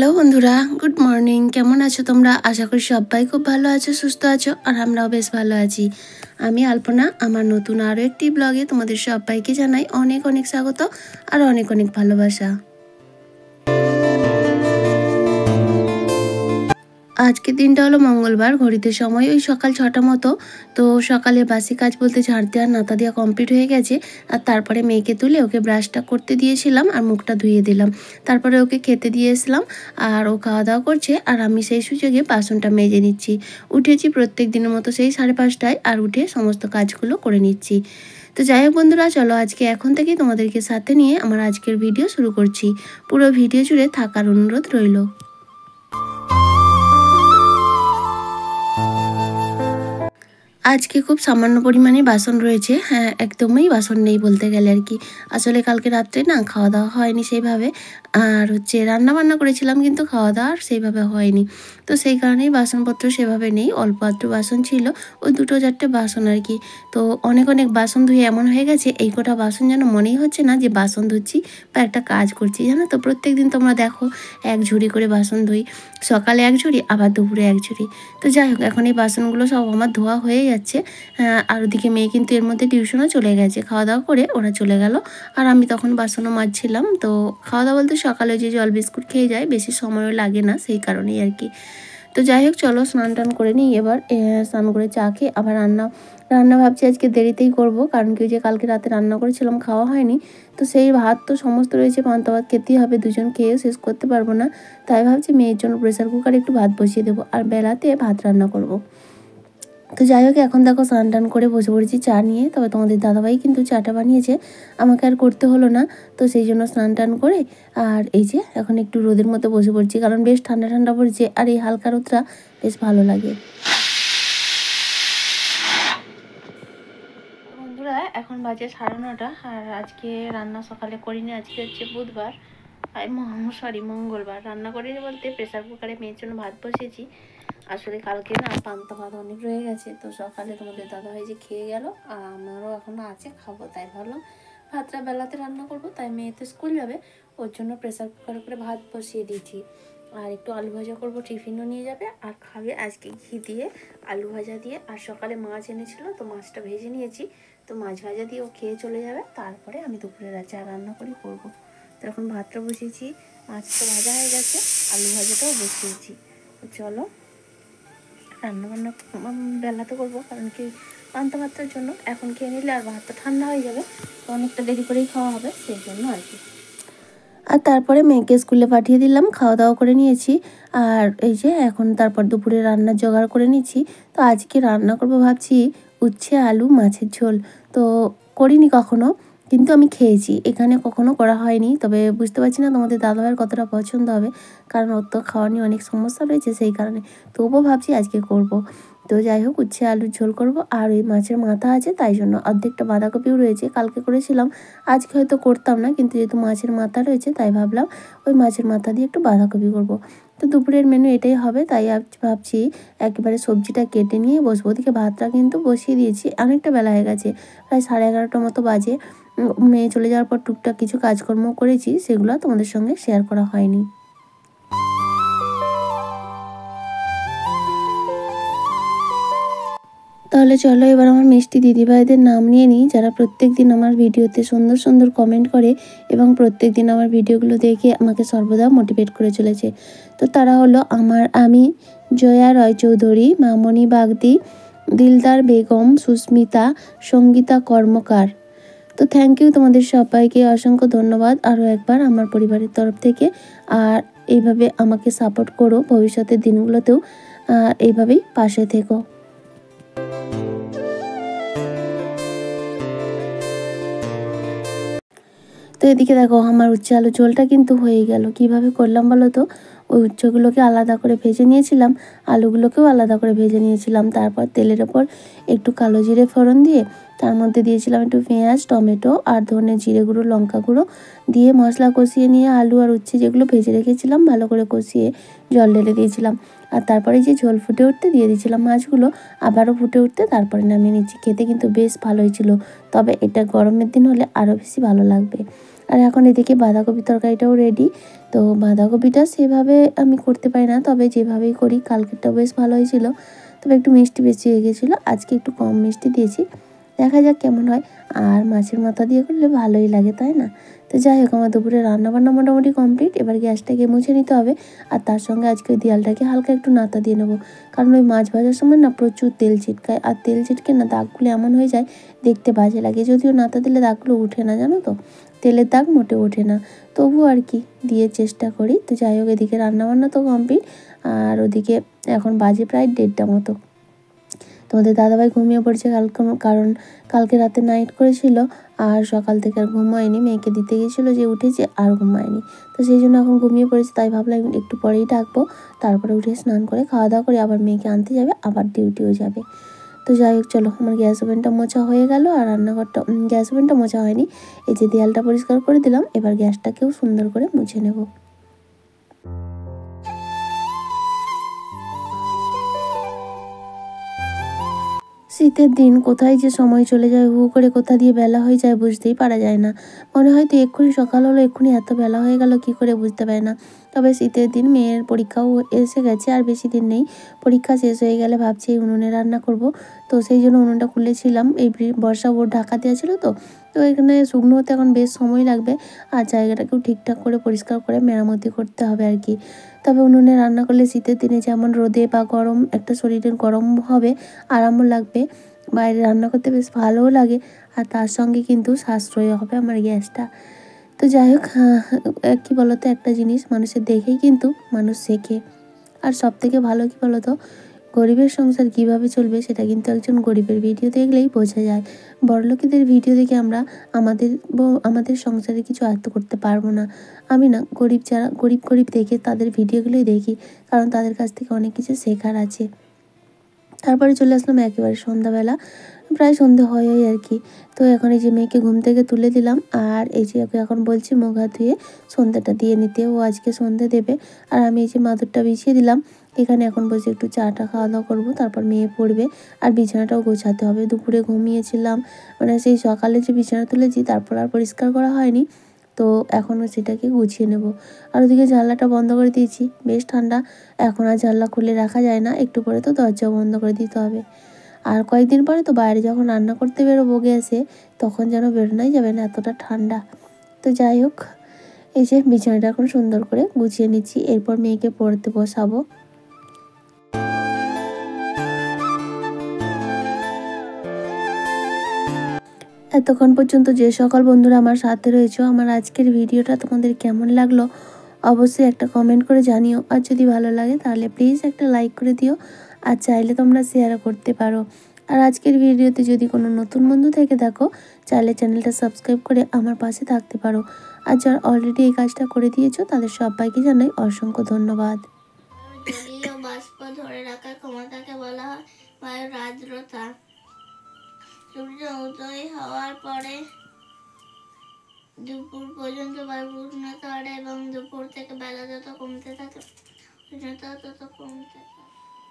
Hello বন্ধুরা, good morning. কেমন আছো তোমরা? আশা করি সবাই খুব ভালো আছো, সুস্থ আছো, আর আমরাও বেশ ভালো আছি। আমি আলপনা, আমার নতুন আরও একটি ব্লগে তোমাদের সবাইকে জানাই অনেক অনেক স্বাগত আর অনেক অনেক ভালোবাসা। আজকের দিনটা হলো মঙ্গলবার। ঘড়িতে সময় ওই সকাল 6টা মতো। তো সকালে বাসি কাজ বলতে ঝাড় দেওয়া নাতা দেওয়া কমপ্লিট হয়ে গেছে। আর তারপরে মেয়েকে তুলে ওকে ব্রাশটা করতে দিয়েছিলাম আর মুখটা ধুয়ে দিলাম। তারপরে ওকে খেতে দিয়েছিলাম আর ও খাওয়া দাওয়া করছে, আর আমি সেই সুযোগে বাসনটা মেজে নিচ্ছি। উঠেছি প্রত্যেক দিনের মতো সেই 5:30টায়, আর উঠে সমস্ত কাজগুলো করে নিচ্ছি। তো যাই হোক বন্ধুরা, চলো আজকে এখন থেকেই তোমাদেরকে সাথে নিয়ে আমার আজকের ভিডিও শুরু করছি। পুরো ভিডিও জুড়ে থাকার অনুরোধ রইল। আজকে খুব সামান্য পরিমাণে বাসন রয়েছে। হ্যাঁ, একদমই বাসন নেই বলতে গেলে আর কি। আসলে কালকে রাত্রে না খাওয়া দাওয়া হয়নি সেইভাবে, আর রান্না বান্না করেছিলাম কিন্তু খাওয়া দাওয়া সেইভাবে হয়নি। তো সেই কারণেই বাসনপত্র সেভাবে নেই, অল্প আধটু বাসন ছিল, ওই 2-4টে বাসন আর কি। তো অনেক অনেক বাসন ধুয়ে এমন হয়ে গেছে এই কটা বাসন যেন মনেই হচ্ছে না যে বাসন ধুচ্ছি বা একটা কাজ করছি, জানো তো। প্রত্যেক দিন তোমরা দেখো এক ঝুড়ি করে বাসন ধুই, সকালে এক ঝুড়ি আবার দুপুরে এক ঝুড়ি। তো যাই হোক, এখন এই বাসনগুলো সব আমার ধোয়া হয়ে যাচ্ছে। আর ওদিকে মেয়ে কিন্তু এর মধ্যে টিউশনও চলে গেছে, খাওয়া দাওয়া করে ওরা চলে গেল। আর আমি তখন বাসনও মাজছিলাম। তো খাওয়া দাওয়া বলতে সকালে যে জল বিস্কুট খেয়ে যায়, বেশি সময়ও লাগে না, সেই কারণেই আর কি। তো যাই হোক, চলো স্নান টান করে নিই এবার। স্নান করে চা খেয়ে আবার রান্না ভাবছি আজকে দেরিতেই করব, কারণ কি যে কালকে রাতে রান্না করেছিলাম খাওয়া হয়নি। তো সেই ভাত তো সমস্ত রয়েছে, পান্তা ভাত খেতেই হবে, দুজন খেয়েও শেষ করতে পারবো না। তাই ভাবছি মেয়ের জন্য প্রেসার কুকারে একটু ভাত বসিয়ে দেবো, আর বেলাতে ভাত রান্না করব। তো যাই হোক, এখন দেখো স্নান টান করে বসে পড়েছি চা নিয়ে। তবে তোমাদের দাদাভাই কিন্তু চাটা বানিয়েছে, আমাকে আর করতে হলো না। তো সেই জন্য স্নান টান করে আর এই যে এখন একটু রোদের মধ্যে বসে পড়ছি, কারণ বেশ ঠান্ডা ঠান্ডা পড়েছে, আর এই হালকা রোদটা বেশ ভালো লাগে। বন্ধুরা, এখন বাজে 9:30, আর আজকে রান্না সকালে করিনি। আজকে হচ্ছে বুধবার, মঙ্গলবার। রান্না করিনি বলতে প্রেসার কুকারে মেয়ের জন্য ভাত বসিয়েছি। আসলে কালকে না পান্তা ভাত অনেক রয়ে গেছে, তো সকালে তোমাদের দাদাভাই যে খেয়ে গেল, আর আমারও এখনও আছে, খাবো। তাই ভাবলাম ভাতটা বেলাতে রান্না করব, তাই মেয়ে তো স্কুল যাবে, ওর জন্য প্রেসার কুকারে করে ভাত বসিয়ে দিয়েছি। আর একটু আলু ভাজা করব, টিফিনও নিয়ে যাবে আর খাবে আজকে ঘি দিয়ে আলু ভাজা দিয়ে। আর সকালে মাছ এনেছিল, তো মাছটা ভেজে নিয়েছি, তো মাছ ভাজা দিয়ে ও খেয়ে চলে যাবে। তারপরে আমি দুপুরের চা রান্না করে করবো। তো এখন ভাতটা বসিয়েছি, মাছটা ভাজা হয়ে গেছে, আলু ভাজাটাও বসিয়েছি। তো চলো রান্নাবান্না বেলাতে করবো, কারণ কি পান্তা ভাতটার জন্য এখন খেয়ে নিলে আর ভাতটা ঠান্ডা হয়ে যাবে, তো অনেকটা দেরি করেই খাওয়া হবে, সেই জন্য আর কি। আর তারপরে মেয়েকে স্কুলে পাঠিয়ে দিলাম, খাওয়া দাওয়া করে নিয়েছি। আর এই যে এখন তারপর দুপুরে রান্নার জোগাড় করে নিচ্ছি। তো আজকে রান্না করবো ভাবছি উচ্ছে আলু মাছের ঝোল। তো করিনি কখনো, কিন্তু আমি খেয়েছি, এখানে কখনো করা হয়নি। তবে বুঝতে পারছি না তোমাদের দাদাভাইয়ের কতটা পছন্দ হবে, কারণ ওর তো খাওয়া নিয়ে অনেক সমস্যা রয়েছে, সেই কারণে। তবুও ভাবছি আজকে করব। তো যাই হোক, উচ্ছে আলুর ঝোল করব। আর ওই মাছের মাথা আছে, তাই জন্য অর্ধেকটা বাঁধাকপিও রয়েছে, কালকে করেছিলাম, আজকে হয়তো করতাম না, কিন্তু যেহেতু মাছের মাথা রয়েছে তাই ভাবলাম ওই মাছের মাথা দিয়ে একটু বাঁধাকপি করব। তো দুপুরের মেনু এটাই হবে, তাই ভাবছি একেবারে সবজিটা কেটে নিয়ে বসবো। ওদিকে ভাতটা কিন্তু বসিয়ে দিয়েছি, অনেকটা বেলা হয়ে গেছে, প্রায় 11:30টার মতো বাজে। মেয়ে চলে যাওয়ার পর টুকটাক কিছু কাজকর্ম করেছি, সেগুলো তোমাদের সঙ্গে শেয়ার করা হয়নি। তাহলে চলো এবার আমার মিষ্টি দিদিভাইদের নাম নিয়ে নিই, যারা প্রত্যেক দিন আমার ভিডিওতে সুন্দর সুন্দর কমেন্ট করে এবং প্রত্যেক দিন আমার ভিডিওগুলো দেখে আমাকে সর্বদা মোটিভেট করে চলেছে। তো তারা হলো আমি, জয়া রায়চৌধুরী, মামনি বাগদি, দিলদার বেগম, সুস্মিতা, সঙ্গীতা কর্মকার। তো থ্যাংক ইউ তোমাদের সবাইকে, অসংখ্য ধন্যবাদ আরও একবার আমার পরিবারের তরফ থেকে। আর এইভাবে আমাকে সাপোর্ট করো ভবিষ্যতের দিনগুলোতেও, এইভাবেই পাশে থেকো। তো এদিকে দেখো আমার উচ্ছে আলু ঝোলটা কিন্তু হয়ে গেল। কিভাবে করলাম বলো তো, ওই উচ্ছেগুলোকে আলাদা করে ভেজে নিয়েছিলাম, আলুগুলোকেও আলাদা করে ভেজে নিয়েছিলাম। তারপর তেলের ওপর একটু কালো জিরে ফোড়ন দিয়ে তার মধ্যে দিয়েছিলাম একটু পেঁয়াজ, টমেটো আর ধনে জিরে গুঁড়ো, লঙ্কা গুঁড়ো দিয়ে মশলা কষিয়ে নিয়ে আলু আর উচ্ছে যেগুলো ভেজে রেখেছিলাম ভালো করে কষিয়ে জল ঢেলে দিয়েছিলাম। আর তারপরে যে ঝোল ফুটে উঠতে দিয়ে দিয়েছিলাম মাছগুলো, আবারও ফুটে উঠতে তারপরে নামিয়ে নিচ্ছি। খেতে কিন্তু বেশ ভালোই ছিল, তবে এটা গরমের দিন হলে আরও বেশি ভালো লাগবে। আর এখন এদিকে বাঁধাকপি তরকারিটাও রেডি। তো বাঁধাকপিটা সেভাবে আমি করতে পারি না, তবে যেভাবেই করি কালকেরটা বেশ ভালো হয়েছিল, তবে একটু মিষ্টি বেশি হয়ে গেছিলো, আজকে একটু কম মিষ্টি দিয়েছি, দেখা যাক কেমন হয়। আর মাছের মাথা দিয়ে করলে ভালোই লাগে, তাই না? তো যাই হোক, আমার দুপুরে রান্নাবান্না মোটামুটি কমপ্লিট। এবার গ্যাসটাকে মুছে নিতে হবে, আর তার সঙ্গে আজকে ওই দেয়ালটাকে হালকা একটু নাতা দিয়ে নেবো, কারণ ওই মাছ ভাজার সময় না প্রচুর তেল ছিটকায়, আর তেল ছিটকে না দাগগুলো এমন হয়ে যায় দেখতে বাজে লাগে। যদিও নাতা দিলে দাগগুলো উঠে না, জানো তো, তেলের দাগ মোটে ওঠে না, তবু আর কি দিয়ে চেষ্টা করি। তো যাই হোক, এদিকে রান্নাবান্না তো কমপ্লিট, আর ওদিকে এখন বাজে প্রায় 1:30 মতো। তোমাদের দাদাভাই ঘুমিয়ে পড়েছে কারণ কালকে রাতে নাইট করেছিল, আর সকাল থেকে আর ঘুমায়নি, মেয়েকে দিতে গেছিলো যে উঠেছে আর ঘুমায়নি, তো সেই জন্য এখন ঘুমিয়ে পড়েছে। তাই ভাবলাম একটু পরেই ডাকবো, তারপরে উঠে স্নান করে খাওয়া দাওয়া করে আবার মেয়েকে আনতে যাবে, আবার ডিউটিও যাবে। তো যাই হোক, চলো, আমার গ্যাস ওভেনটা মোছা হয়ে গেল, আর রান্নাঘরটা, গ্যাস ওভেনটা মোছা হয়নি, এই যে দেয়ালটা পরিষ্কার করে দিলাম, এবার গ্যাসটাকেও সুন্দর করে মুছে নেব। শীতের দিন কোথায় যে সময় চলে যায়, হু করে কোথা দিয়ে বেলা হয়ে যায় বুঝতেই পারা যায় না। মনে হয় তো এক্ষুনি সকাল হলো, এক্ষুনি এত বেলা হয়ে গেল, কি করে বুঝতে পারি না। তবে শীতের দিন মেয়ের পরীক্ষাও এসে গেছে, আর বেশি দিন নেই, পরীক্ষা শেষ হয়ে গেলে ভাবছি এই উনুনে রান্না করব। তো সেই জন্য উনুনটা খুলেছিলাম, এই বর্ষা বোর ঢাকা দেওয়া ছিল, তো এখানে শুকনো হতে এখন বেশ সময় লাগবে, আর জায়গাটাকেও ঠিকঠাক করে পরিষ্কার করে মেরামতি করতে হবে আর কি। তবে উনুনে রান্না করলে শীতের দিনে যেমন রোদে বা গরম একটা শরীরের গরম হবে, আরামও লাগবে, বাইরে রান্না করতে বেশ ভালোও লাগে, আর তার সঙ্গে কিন্তু সাশ্রয় হবে আমার গ্যাসটা। তো যাই হোক, কী বলতো, একটা জিনিস মানুষের দেখেই কিন্তু মানুষ শেখে, আর সব থেকে ভালো কী বলতো, গরিবের সংসার কিভাবে চলবে সেটা কিন্তু একজন গরিবের ভিডিও দেখলেই বোঝা যায়। বড়লোকেদের ভিডিও দেখে আমরা আমাদের সংসারে কিছু আয়ত্ত করতে পারবো না। আমি না যারা গরিব দেখে তাদের ভিডিওগুলোই দেখি, কারণ তাদের কাছ থেকে অনেক কিছু শেখার আছে। তারপরে চলে আসলাম একেবারে সন্ধ্যাবেলা, প্রায় সন্ধে হয় আর কি। তো এখন এই যে মেয়েকে ঘুম থেকে তুলে দিলাম, আর এই যে ওকে এখন বলছি মুখ হাত ধুয়ে সন্ধ্যাটা দিয়ে নিতে, ও আজকে সন্ধ্যে দেবে। আর আমি এই যে মাদুরটা বিছিয়ে দিলাম, এখানে এখন বসে একটু চাটা খাওয়া দাওয়া করবো, তারপর মেয়ে পড়বে, আর বিছানাটাও গোছাতে হবে। দুপুরে ঘুমিয়েছিলাম, মানে সেই সকালে যে বিছানা তুলেছি তারপর আর পরিষ্কার করা হয়নি, তো এখনও সেটাকে গুছিয়ে নেব। আর ওদিকে জানলাটা বন্ধ করে দিয়েছি, বেশ ঠান্ডা, এখন আর জানলা খুলে রাখা যায় না, একটু পরে তো দরজাও বন্ধ করে দিতে হবে। আর কয়েকদিন পরে তো বাইরে যখন রান্না করতে বেরোবো গ্যাসে, তখন যেন বেরোনোই যাবে না, এতটা ঠান্ডা। তো যাই হোক, এই যে বিছানাটা এখন সুন্দর করে গুছিয়ে নিচ্ছি, এরপর মেয়েকে পড়তে বসাবো। এতক্ষণ পর্যন্ত যে সকল বন্ধুরা আমার সাথে রয়েছে, আমার আজকের ভিডিওটা তোমাদের কেমন লাগলো অবশ্যই একটা কমেন্ট করে জানিও, আর যদি ভালো লাগে তাহলে প্লিজ একটা লাইক করে দিও, আর চাইলে তোমরা শেয়ারও করতে পারো। আর আজকের ভিডিওতে যদি কোনো নতুন বন্ধু থেকে থাকো, চাইলে চ্যানেলটা সাবস্ক্রাইব করে আমার পাশে থাকতে পারো, আর যারা অলরেডি এই কাজটা করে দিয়েছো তাদের সবাইকে জানাই অসংখ্য ধন্যবাদ। জলীয় বাষ্প ধরে রাখার ক্ষমতাকে বলা হয় বায়ুর আর্দ্রতা। সূর্য উদয় হওয়ার পরে দুপুর পর্যন্ত বায়ুর উষ্ণতা বাড়ে, এবং দুপুর থেকে বেলা যত কমতে থাকে উষ্ণতা তত কমতে থাকে।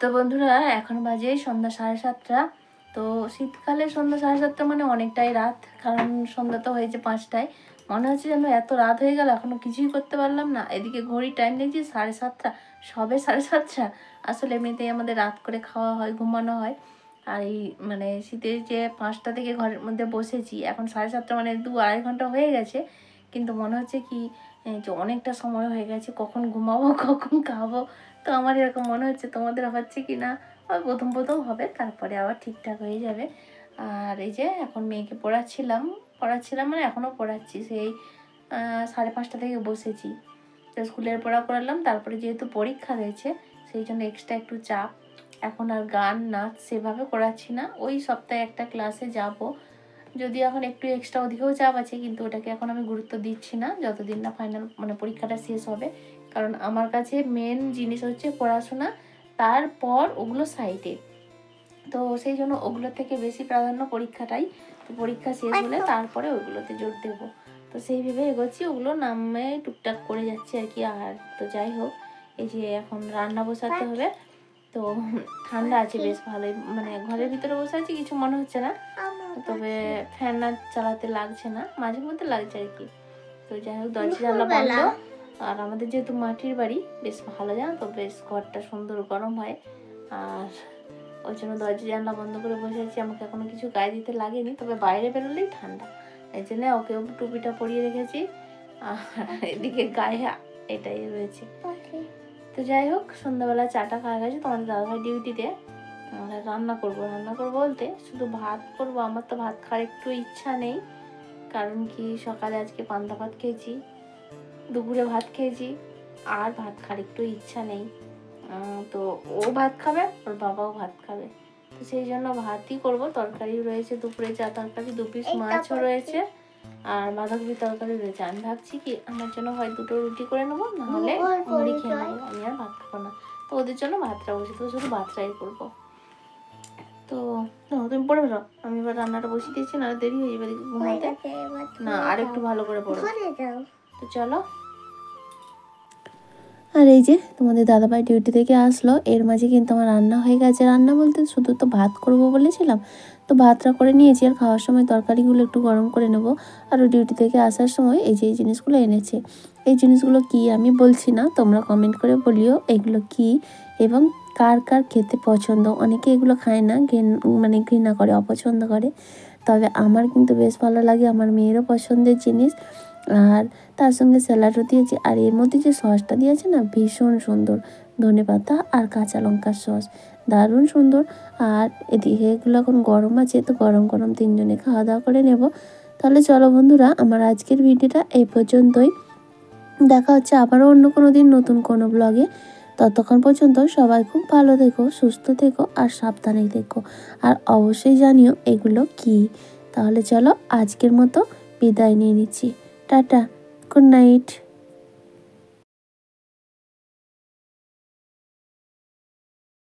তো বন্ধুরা, এখন বাজে সন্ধ্যা 7:30। তো শীতকালে সন্ধ্যা 7:30 মানে অনেকটাই রাত, কারণ সন্ধ্যা তো হয়েছে 5টায়, মনে হচ্ছে যেন এত রাত হয়ে গেল এখনো কিছুই করতে পারলাম না। এদিকে ঘড়ির টাইম দেখছি 7:30, সবে 7:30। আসলে এমনিতেই আমাদের রাত করে খাওয়া হয়, ঘুমানো হয়, আর এই মানে শীতের যে 5টা থেকে ঘরের মধ্যে বসেছি, এখন 7:30 মানে 2-2.5 ঘন্টা হয়ে গেছে, কিন্তু মনে হচ্ছে কি যে অনেকটা সময় হয়ে গেছে, কখন ঘুমাবো কখন খাবো। তো আমার এরকম মনে হচ্ছে, তোমাদের হচ্ছে কি না, প্রথম প্রথম হবে, তারপরে আবার ঠিকঠাক হয়ে যাবে। আর এই যে এখন মেয়েকে পড়াচ্ছিলাম মানে এখনও পড়াচ্ছি, সেই 5:30 থেকে বসেছি। তো স্কুলের পড়া করালাম, তারপরে যেহেতু পরীক্ষা রয়েছে সেই জন্য এক্সট্রা একটু চাপ। এখন আর গান নাচ সেভাবে করাচ্ছি না, ওই সপ্তাহে একটা ক্লাসে যাব, যদি এখন একটু এক্সট্রা ওদিকেও চাপ আছে, কিন্তু ওটাকে এখন আমি গুরুত্ব দিচ্ছি না যতদিন না ফাইনাল মানে পরীক্ষাটা শেষ হবে। কারণ আমার কাছে মেন জিনিস হচ্ছে পড়াশোনা, তারপর ওগুলো সাইডে, তো সেই জন্য ওগুলোর থেকে বেশি প্রাধান্য পরীক্ষাটাই। তো পরীক্ষা শেষ হলে তারপরে ওইগুলোতে জোর দেবো, তো সেই ভেবে এগোচ্ছি, ওগুলো নামে টুকটাক করে যাচ্ছে আর কি। আর তো যাই হোক, এই যে এখন রান্না বসাতে হবে, তো ঠান্ডা আছে বেশ ভালোই, মানে ঘরের ভিতরে বসে আছি, কিছু মনে হচ্ছে না, তবে ফ্যান না চালাতে লাগছে না, মাঝে মধ্যে লাগছে আর কি। তো যাই হোক দরজা জানলা বন্ধ। আর আমাদের যেহেতু মাটির বাড়ি বেশ ভালো, জানো তো, বেশ ঘরটা সুন্দর গরম হয়। আর ওই জন্য দরজা জানলা বন্ধ করে বসে আছি। আমাকে এখনো কিছু গায়ে দিতে লাগেনি, তবে বাইরে বেরোলেই ঠান্ডা, এই জন্য ওকেও টুপিটা পরিয়ে রেখেছি। আর এদিকে গায়ে এটাই রয়েছে। তো যাই হোক সন্ধ্যাবেলা চাটা খাওয়া গেছে, তোমাদের দাদাভাই ডিউটিতে। রান্না করবো বলতে শুধু ভাত করবো। আমার তো ভাত খাওয়ার একটু ইচ্ছা নেই, কারণ কি সকালে আজকে পান্তা ভাত খেয়েছি, দুপুরে ভাত খেয়েছি, আর ভাত খাওয়ার একটু ইচ্ছা নেই। তো ও ভাত খাবে, ওর বাবাও ভাত খাবে, তো সেই জন্য ভাতই করবো। তরকারি রয়েছে, দুপুরে যা তরকারি, 2 পিস মাছও রয়েছে, আর বাঁধাকপি তরকারি রয়েছে। আমি ভাবছি কি আমার জন্য হয় 2টো রুটি করে নেবো, নাহলে মুড়ি খেয়ে নেবো, আমি আর ভাত খাবো না। তো ওদের জন্য ভাতটা বসে, তো শুধু ভাতটাই করবো। তো তুমি পড়ে বেরো, আমি এবার রান্নাটা বসিয়ে দিয়েছি, না দেরি হয়ে যাবে ঘুমাতে। না আর একটু ভালো করে পড়ো। তো চলো। আর এই যে তোমাদের দাদাভাই ডিউটি থেকে আসলো, এর মাঝে কিন্তু আমার রান্না হয়ে গেছে। রান্না বলতে শুধু তো ভাত করব বলেছিলাম, তো ভাতটা করে নিয়েছি। আর খাওয়ার সময় তরকারিগুলো একটু গরম করে নেব। আর ডিউটি থেকে আসার সময় এই যে এই জিনিসগুলো এনেছে। এই জিনিসগুলো কি আমি বলছি না, তোমরা কমেন্ট করে বলিও এগুলো কি এবং কার কার খেতে পছন্দ। অনেকে এগুলো খায় না, মানে ঘৃণা করে, অপছন্দ করে, তবে আমার কিন্তু বেশ ভালো লাগে, আমার মেয়েরও পছন্দের জিনিস। আর তার সঙ্গে স্যালাডও দিয়েছি। আর এর মধ্যে যে সসটা দিয়েছে না, ভীষণ সুন্দর, ধনেপাতা আর কাঁচা লঙ্কার সস, দারুণ সুন্দর। আর এদিকে এগুলো এখন গরম আছে, তো গরম গরম 3জনে খাওয়া দাওয়া করে নেব। তাহলে চলো বন্ধুরা, আমার আজকের ভিডিওটা এই পর্যন্তই। দেখা হচ্ছে আবারও অন্য কোনো দিন নতুন কোনো ব্লগে। ততক্ষণ পর্যন্ত সবাই খুব ভালো থেকো, সুস্থ থেকো আর সাবধানে থেকো। আর অবশ্যই জানিও এগুলো কি। তাহলে চলো আজকের মতো বিদায় নিয়ে নিচ্ছি। Tata, good night.